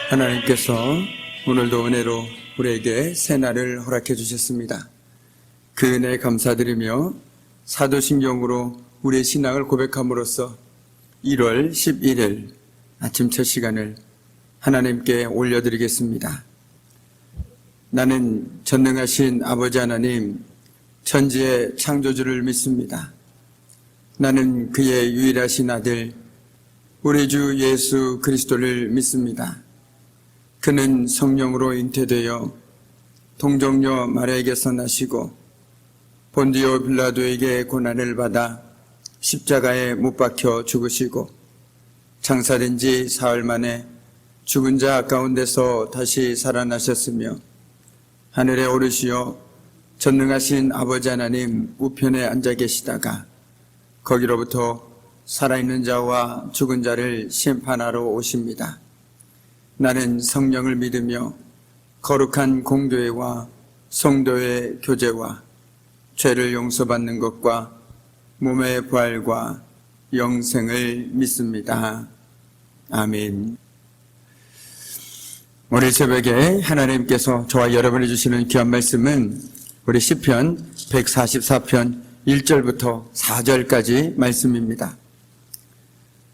하나님께서 오늘도 은혜로 우리에게 새날을 허락해 주셨습니다. 그 은혜에 감사드리며 사도신경으로 우리의 신앙을 고백함으로써 1월 11일 아침 첫 시간을 하나님께 올려드리겠습니다. 나는 전능하신 아버지 하나님, 천지의 창조주를 믿습니다. 나는 그의 유일하신 아들 우리 주 예수 그리스도를 믿습니다. 그는 성령으로 잉태되어 동정녀 마리아에게서 나시고 본디오 빌라도에게 고난을 받아 십자가에 못 박혀 죽으시고 장사된 지 사흘 만에 죽은 자 가운데서 다시 살아나셨으며 하늘에 오르시어 전능하신 아버지 하나님 우편에 앉아 계시다가 거기로부터 살아있는 자와 죽은 자를 심판하러 오십니다. 나는 성령을 믿으며 거룩한 공교회와 성도의 교제와 죄를 용서받는 것과 몸의 부활과 영생을 믿습니다. 아멘. 오늘 새벽에 하나님께서 저와 여러분이 주시는 귀한 말씀은 우리 시편 144편 1절부터 4절까지 말씀입니다.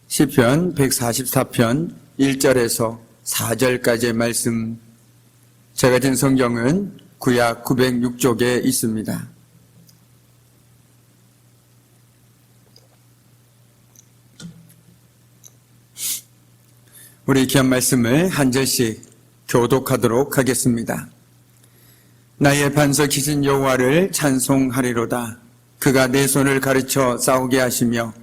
시편 144편 1절에서 4절까지의 말씀, 제가 든 성경은 구약 906쪽에 있습니다. 우리 귀한 말씀을 한 절씩 교독하도록 하겠습니다. 나의 반석이신 여호와를 찬송하리로다. 그가 내 손을 가르쳐 싸우게 하시며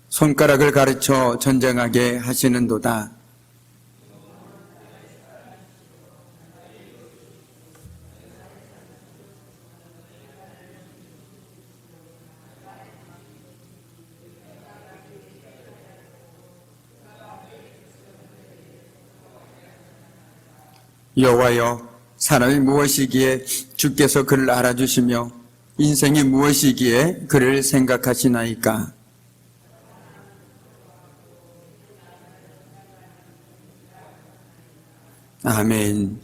손가락을 가르쳐 전쟁하게 하시는도다. 여호와여, 사람이 무엇이기에 주께서 그를 알아주시며 인생이 무엇이기에 그를 생각하시나이까. 아멘.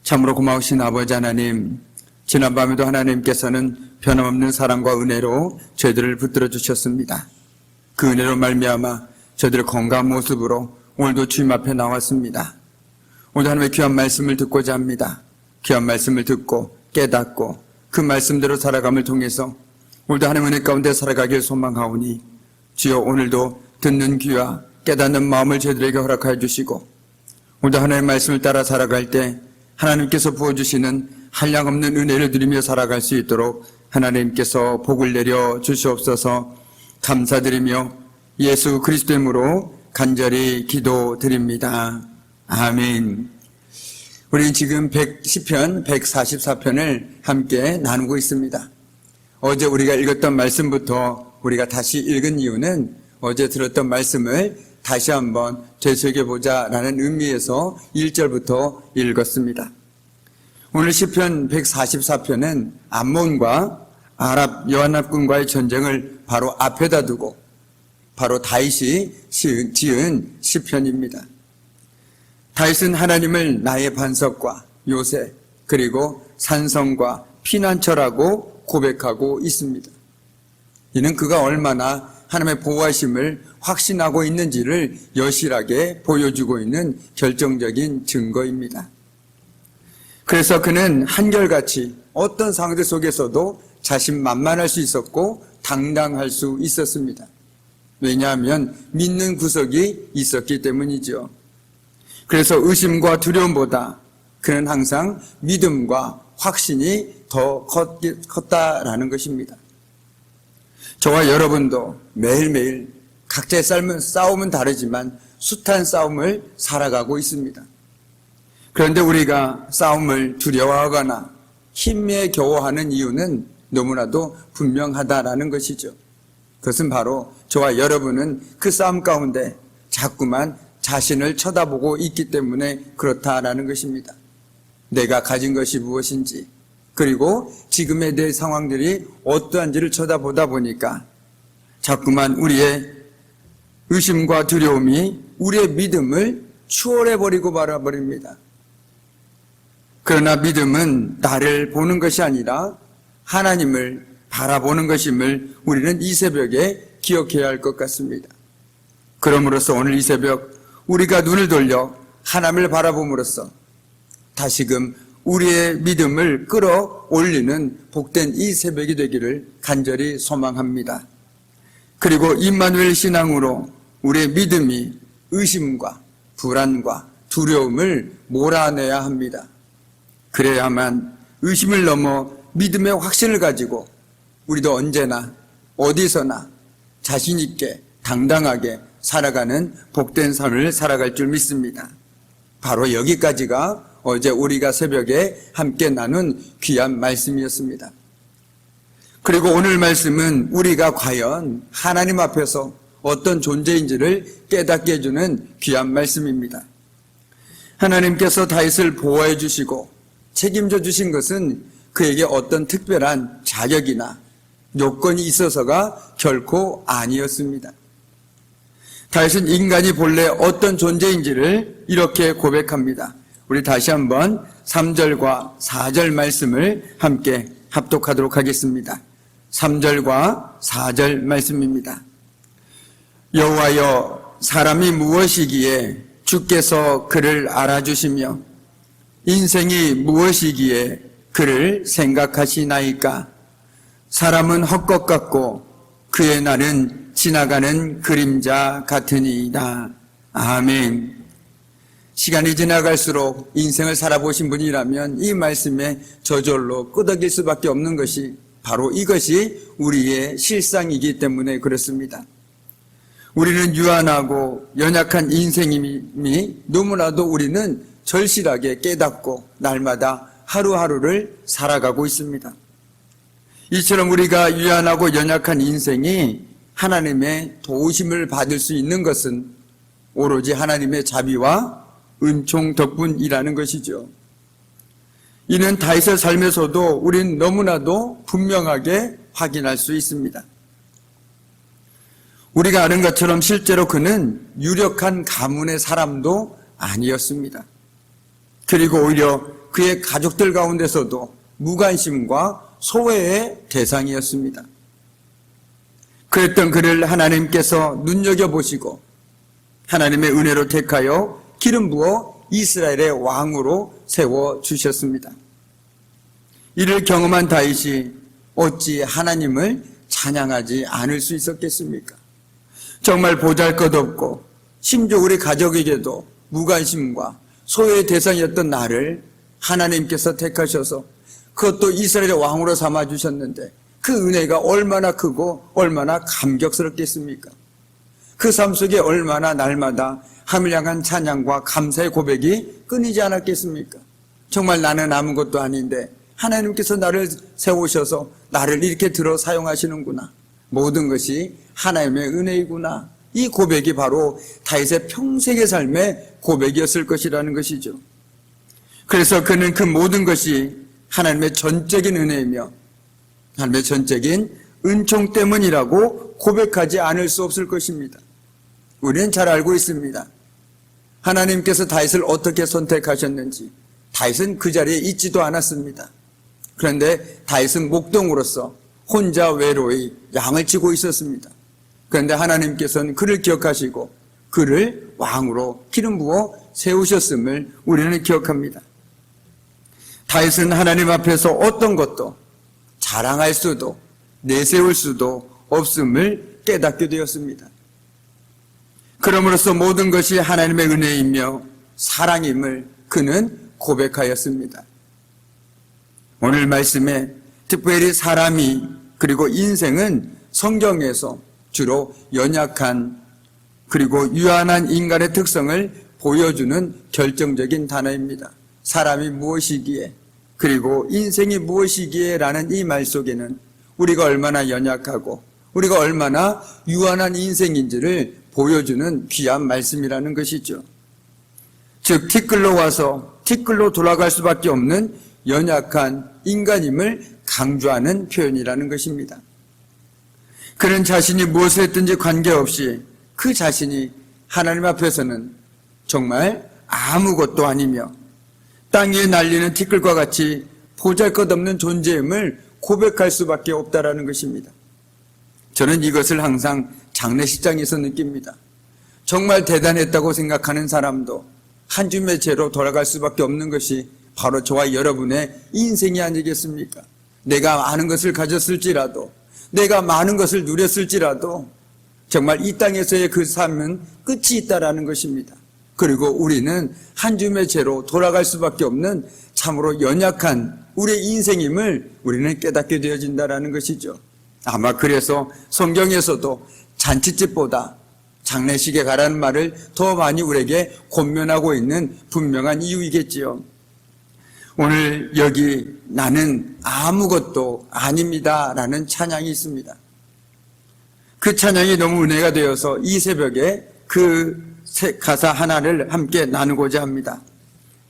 참으로 고마우신 아버지 하나님, 지난밤에도 하나님께서는 변함없는 사랑과 은혜로 저희들을 붙들어 주셨습니다. 그 은혜로 말미암아 저희들의 건강한 모습으로 오늘도 주님 앞에 나왔습니다. 오늘 하나님의 귀한 말씀을 듣고자 합니다. 귀한 말씀을 듣고 깨닫고 그 말씀대로 살아감을 통해서 오늘도 하나님의 은혜 가운데 살아가길 소망하오니 주여 오늘도 듣는 귀와 깨닫는 마음을 저희들에게 허락하여 주시고 오늘도 하나님의 말씀을 따라 살아갈 때 하나님께서 부어주시는 한량없는 은혜를 누리며 살아갈 수 있도록 하나님께서 복을 내려 주시옵소서. 감사드리며 예수 그리스도의 이름으로 간절히 기도드립니다. 아멘. 우리는 지금 시편 144편을 함께 나누고 있습니다. 어제 우리가 읽었던 말씀부터 우리가 다시 읽은 이유는 어제 들었던 말씀을 다시 한번 되새겨보자 라는 의미에서 1절부터 읽었습니다. 오늘 시편 144편은 암몬과 아랍 연합군과의 전쟁을 바로 앞에다 두고 바로 다윗이 지은 시편입니다. 다윗은 하나님을 나의 반석과 요새 그리고 산성과 피난처라고 고백하고 있습니다. 이는 그가 얼마나 하나님의 보호하심을 확신하고 있는지를 여실하게 보여주고 있는 결정적인 증거입니다. 그래서 그는 한결같이 어떤 상황들 속에서도 자신만만할 수 있었고 당당할 수 있었습니다. 왜냐하면 믿는 구석이 있었기 때문이죠. 그래서 의심과 두려움보다 그는 항상 믿음과 확신이 더 컸다라는 것입니다. 저와 여러분도 매일매일 각자의 싸움은 다르지만 숱한 싸움을 살아가고 있습니다. 그런데 우리가 싸움을 두려워하거나 힘에 겨워하는 이유는 너무나도 분명하다라는 것이죠. 그것은 바로 저와 여러분은 그 싸움 가운데 자꾸만 자신을 쳐다보고 있기 때문에 그렇다라는 것입니다. 내가 가진 것이 무엇인지, 그리고 지금의 내 상황들이 어떠한지를 쳐다보다 보니까 자꾸만 우리의 의심과 두려움이 우리의 믿음을 추월해버리고 말아버립니다. 그러나 믿음은 나를 보는 것이 아니라 하나님을 바라보는 것임을 우리는 이 새벽에 기억해야 할 것 같습니다. 그러므로서 오늘 이 새벽 우리가 눈을 돌려 하나님을 바라봄으로써 다시금 우리의 믿음을 끌어올리는 복된 이 새벽이 되기를 간절히 소망합니다. 그리고 임마누엘 신앙으로 우리의 믿음이 의심과 불안과 두려움을 몰아내야 합니다. 그래야만 의심을 넘어 믿음의 확신을 가지고 우리도 언제나 어디서나 자신 있게 당당하게 살아가는 복된 삶을 살아갈 줄 믿습니다. 바로 여기까지가 어제 우리가 새벽에 함께 나눈 귀한 말씀이었습니다. 그리고 오늘 말씀은 우리가 과연 하나님 앞에서 어떤 존재인지를 깨닫게 해주는 귀한 말씀입니다. 하나님께서 다윗을 보호해 주시고 책임져 주신 것은 그에게 어떤 특별한 자격이나 요건이 있어서가 결코 아니었습니다. 다윗은 인간이 본래 어떤 존재인지를 이렇게 고백합니다. 우리 다시 한번 3절과 4절 말씀을 함께 합독하도록 하겠습니다. 3절과 4절 말씀입니다. 여호와여, 사람이 무엇이기에 주께서 그를 알아주시며 인생이 무엇이기에 그를 생각하시나이까? 사람은 헛것 같고 그의 날은 지나가는 그림자 같으니이다. 아멘. 시간이 지나갈수록 인생을 살아보신 분이라면 이 말씀에 저절로 끄덕일 수밖에 없는 것이 바로 이것이 우리의 실상이기 때문에 그렇습니다. 우리는 유한하고 연약한 인생임이 너무나도 우리는 절실하게 깨닫고 날마다 하루하루를 살아가고 있습니다. 이처럼 우리가 유한하고 연약한 인생이 하나님의 도우심을 받을 수 있는 것은 오로지 하나님의 자비와 은총 덕분이라는 것이죠. 이는 다윗의 삶에서도 우리는 너무나도 분명하게 확인할 수 있습니다. 우리가 아는 것처럼 실제로 그는 유력한 가문의 사람도 아니었습니다. 그리고 오히려 그의 가족들 가운데서도 무관심과 소외의 대상이었습니다. 그랬던 그를 하나님께서 눈여겨보시고 하나님의 은혜로 택하여 기름 부어 이스라엘의 왕으로 세워주셨습니다. 이를 경험한 다윗이 어찌 하나님을 찬양하지 않을 수 있었겠습니까? 정말 보잘것없고 심지어 우리 가족에게도 무관심과 소외의 대상이었던 나를 하나님께서 택하셔서 그것도 이스라엘의 왕으로 삼아주셨는데 그 은혜가 얼마나 크고 얼마나 감격스럽겠습니까? 그 삶 속에 얼마나 날마다 하나님을 향한 찬양과 감사의 고백이 끊이지 않았겠습니까? 정말 나는 아무것도 아닌데 하나님께서 나를 세우셔서 나를 이렇게 들어 사용하시는구나. 모든 것이 하나님의 은혜이구나. 이 고백이 바로 다윗의 평생의 삶의 고백이었을 것이라는 것이죠. 그래서 그는 그 모든 것이 하나님의 전적인 은혜이며 하나님의 전적인 은총 때문이라고 고백하지 않을 수 없을 것입니다. 우리는 잘 알고 있습니다. 하나님께서 다윗을 어떻게 선택하셨는지. 다윗은 그 자리에 있지도 않았습니다. 그런데 다윗은 목동으로서 혼자 외로이 양을 치고 있었습니다. 그런데 하나님께서는 그를 기억하시고 그를 왕으로 기름 부어 세우셨음을 우리는 기억합니다. 다윗은 하나님 앞에서 어떤 것도 자랑할 수도 내세울 수도 없음을 깨닫게 되었습니다. 그럼으로써 모든 것이 하나님의 은혜이며 사랑임을 그는 고백하였습니다. 오늘 말씀에 특별히 사람이 그리고 인생은 성경에서 주로 연약한 그리고 유한한 인간의 특성을 보여주는 결정적인 단어입니다. 사람이 무엇이기에 그리고 인생이 무엇이기에 라는 이 말 속에는 우리가 얼마나 연약하고 우리가 얼마나 유한한 인생인지를 보여주는 귀한 말씀이라는 것이죠. 즉 티끌로 와서 티끌로 돌아갈 수밖에 없는 연약한 인간임을 강조하는 표현이라는 것입니다. 그는 자신이 무엇을 했든지 관계없이 그 자신이 하나님 앞에서는 정말 아무것도 아니며 땅 위에 날리는 티끌과 같이 보잘것없는 존재임을 고백할 수밖에 없다라는 것입니다. 저는 이것을 항상 장례식장에서 느낍니다. 정말 대단했다고 생각하는 사람도 한 줌의 죄로 돌아갈 수밖에 없는 것이 바로 저와 여러분의 인생이 아니겠습니까? 내가 많은 것을 가졌을지라도, 내가 많은 것을 누렸을지라도 정말 이 땅에서의 그 삶은 끝이 있다라는 것입니다. 그리고 우리는 한 줌의 죄로 돌아갈 수밖에 없는 참으로 연약한 우리의 인생임을 우리는 깨닫게 되어진다라는 것이죠. 아마 그래서 성경에서도 잔치집보다 장례식에 가라는 말을 더 많이 우리에게 권면하고 있는 분명한 이유이겠지요. 오늘 여기 나는 아무것도 아닙니다 라는 찬양이 있습니다. 그 찬양이 너무 은혜가 되어서 이 새벽에 그 가사 하나를 함께 나누고자 합니다.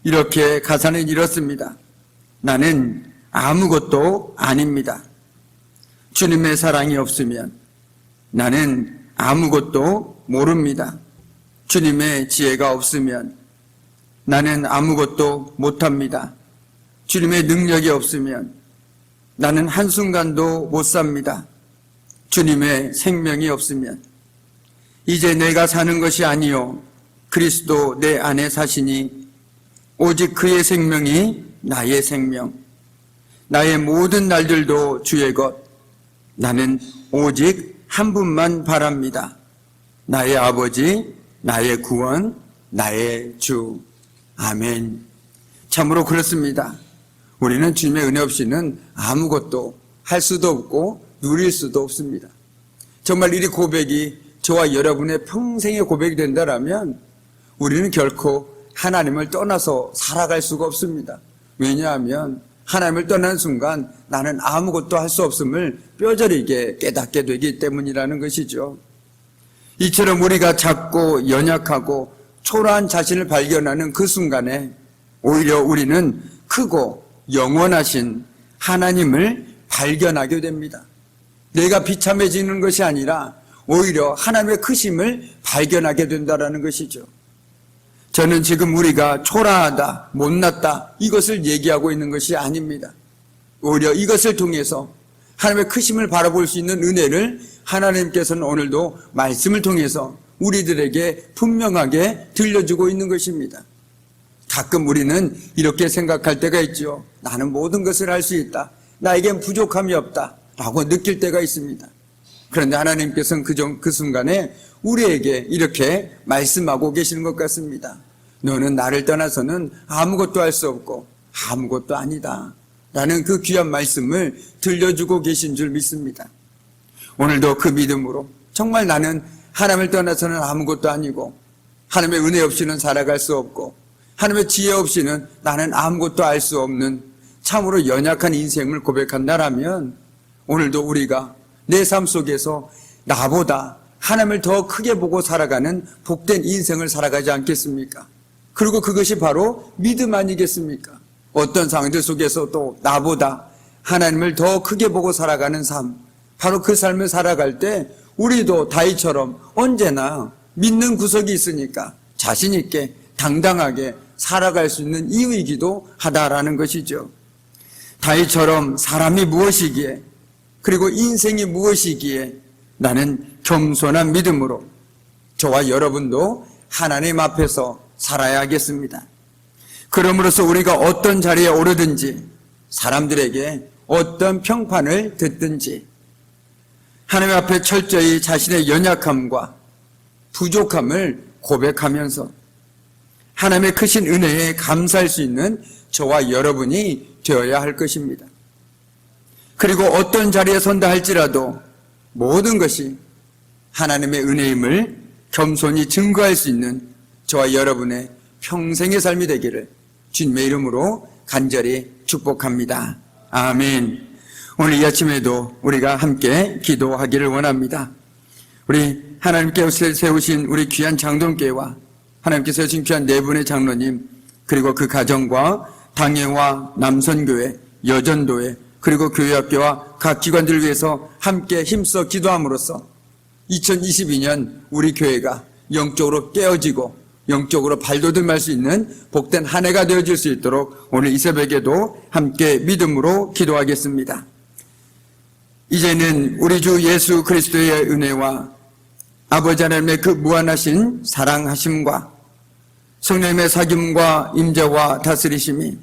이렇게 가사는 이렇습니다. 나는 아무것도 아닙니다. 주님의 사랑이 없으면 나는 아무것도 모릅니다. 주님의 지혜가 없으면 나는 아무것도 못합니다. 주님의 능력이 없으면 나는 한순간도 못 삽니다. 주님의 생명이 없으면 이제 내가 사는 것이 아니요 그리스도 내 안에 사시니 오직 그의 생명이 나의 생명, 나의 모든 날들도 주의 것, 나는 오직 한 분만 바랍니다. 나의 아버지, 나의 구원, 나의 주. 아멘. 참으로 그렇습니다. 우리는 주님의 은혜 없이는 아무것도 할 수도 없고 누릴 수도 없습니다. 정말 이 고백이 저와 여러분의 평생의 고백이 된다면 우리는 결코 하나님을 떠나서 살아갈 수가 없습니다. 왜냐하면 하나님을 떠나는 순간 나는 아무것도 할 수 없음을 뼈저리게 깨닫게 되기 때문이라는 것이죠. 이처럼 우리가 작고 연약하고 초라한 자신을 발견하는 그 순간에 오히려 우리는 크고 영원하신 하나님을 발견하게 됩니다. 내가 비참해지는 것이 아니라 오히려 하나님의 크심을 발견하게 된다는 것이죠. 저는 지금 우리가 초라하다, 못났다 이것을 얘기하고 있는 것이 아닙니다. 오히려 이것을 통해서 하나님의 크심을 바라볼 수 있는 은혜를 하나님께서는 오늘도 말씀을 통해서 우리들에게 분명하게 들려주고 있는 것입니다. 가끔 우리는 이렇게 생각할 때가 있죠. 나는 모든 것을 할 수 있다. 나에겐 부족함이 없다 라고 느낄 때가 있습니다. 그런데 하나님께서는 그 순간에 우리에게 이렇게 말씀하고 계시는 것 같습니다. 너는 나를 떠나서는 아무것도 할 수 없고 아무것도 아니다 라는 그 귀한 말씀을 들려주고 계신 줄 믿습니다. 오늘도 그 믿음으로 정말 나는 하나님을 떠나서는 아무것도 아니고 하나님의 은혜 없이는 살아갈 수 없고 하나님의 지혜 없이는 나는 아무것도 알 수 없는 참으로 연약한 인생을 고백한다라면 오늘도 우리가 내 삶 속에서 나보다 하나님을 더 크게 보고 살아가는 복된 인생을 살아가지 않겠습니까? 그리고 그것이 바로 믿음 아니겠습니까? 어떤 상황들 속에서도 나보다 하나님을 더 크게 보고 살아가는 삶, 바로 그 삶을 살아갈 때 우리도 다윗처럼 언제나 믿는 구석이 있으니까 자신 있게 당당하게 살아갈 수 있는 이유이기도 하다라는 것이죠. 다윗처럼 사람이 무엇이기에 그리고 인생이 무엇이기에 나는 겸손한 믿음으로 저와 여러분도 하나님 앞에서 살아야겠습니다. 그러므로서 우리가 어떤 자리에 오르든지 사람들에게 어떤 평판을 듣든지 하나님 앞에 철저히 자신의 연약함과 부족함을 고백하면서 하나님의 크신 은혜에 감사할 수 있는 저와 여러분이 되어야 할 것입니다. 그리고 어떤 자리에 선다 할지라도 모든 것이 하나님의 은혜임을 겸손히 증거할 수 있는 저와 여러분의 평생의 삶이 되기를 주님의 이름으로 간절히 축복합니다. 아멘. 오늘 이 아침에도 우리가 함께 기도하기를 원합니다. 우리 하나님께서 세우신 우리 귀한 장동교회와 하나님께서 세우신 귀한 네 분의 장로님 그리고 그 가정과 당회와 남선교회, 여전도회 그리고 교회학교와 각 기관들을 위해서 함께 힘써 기도함으로써 2022년 우리 교회가 영적으로 깨어지고 영적으로 발돋움할 수 있는 복된 한 해가 되어질 수 있도록 오늘 이 새벽에도 함께 믿음으로 기도하겠습니다. 이제는 우리 주 예수 그리스도의 은혜와 아버지 하나님의 그 무한하신 사랑하심과 성령님의 사귐과 임재와 다스리심이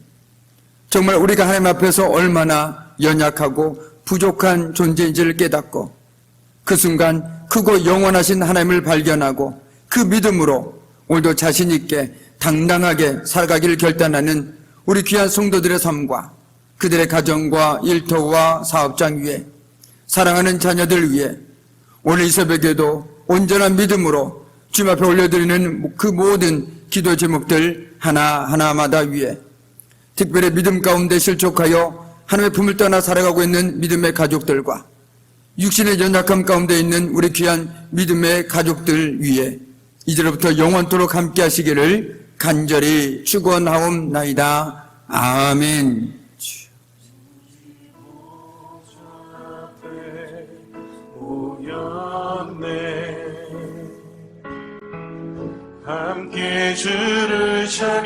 정말 우리가 하나님 앞에서 얼마나 연약하고 부족한 존재인지를 깨닫고 그 순간 크고 영원하신 하나님을 발견하고 그 믿음으로 오늘도 자신 있게 당당하게 살아가기를 결단하는 우리 귀한 성도들의 삶과 그들의 가정과 일터와 사업장 위에 사랑하는 자녀들 위해 오늘 이 새벽에도 온전한 믿음으로 주님 앞에 올려드리는 그 모든 기도 제목들 하나하나마다 위에 특별히 믿음 가운데 실족하여 하나님의 품을 떠나 살아가고 있는 믿음의 가족들과 육신의 연약함 가운데 있는 우리 귀한 믿음의 가족들 위에 이제로부터 영원토록 함께 하시기를 간절히 축원하옵나이다. 아멘. 함께 주를 찬양하며